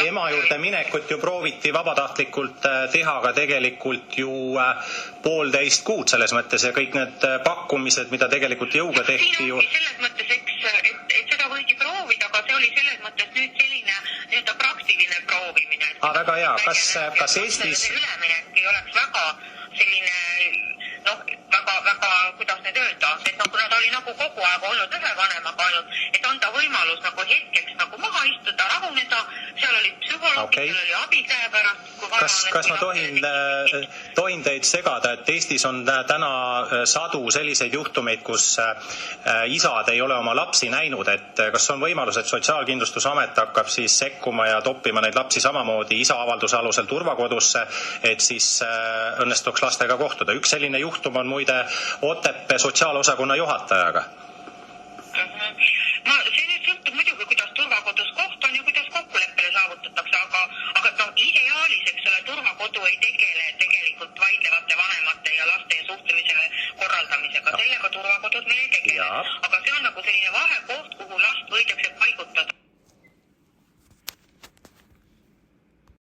Ema juurde minekut ju prooviti vabatahtlikult teha ka tegelikult ju 1,5 kuud selles mõttes ja kõik need pakkumised, mida tegelikult jõuga tehti ju. Selles mõttes, et seda võidi proovida, aga see oli selles mõttes nüüd selline nii-öelda praktiline proovimine. Väga hea, kas Eestis... Üleminek ei oleks väga selline, väga, kuidas need öelda, et kuna ta oli nagu kogu aeg olnud ühe vanemaga ainult, et anda võimalus nagu hetkeks nagu maha istuda, rahuneda, seal oli psühholoog, seal oli abi käepärast. Kas ma tohin teid segada, et Eestis on täna sadu selliseid juhtumeid, kus isad ei ole oma lapsi näinud, et kas on võimalus, et Sotsiaalkindlustusamet hakkab siis sekkuma ja toppima neid lapsi samamoodi isa avalduse alusel turvakodusse, et siis õnnestuks lastega kohtuda. Üks selline juhtum on muide Otepää sotsiaalosakonna juhatajaga. See nüüd sõltub muidugi, kuidas turvakodus koht on ja kuidas kokkuleppele saavutatakse, aga ideaalis, eks ole, turvakodu ei tegele tegelikult vaidlevate vanemate ja laste suhtlemise korraldamisega. Sellega turvakodud meil ei tegele. Aga see on nagu selline vahekoht, kuhu last võidakse paigutada.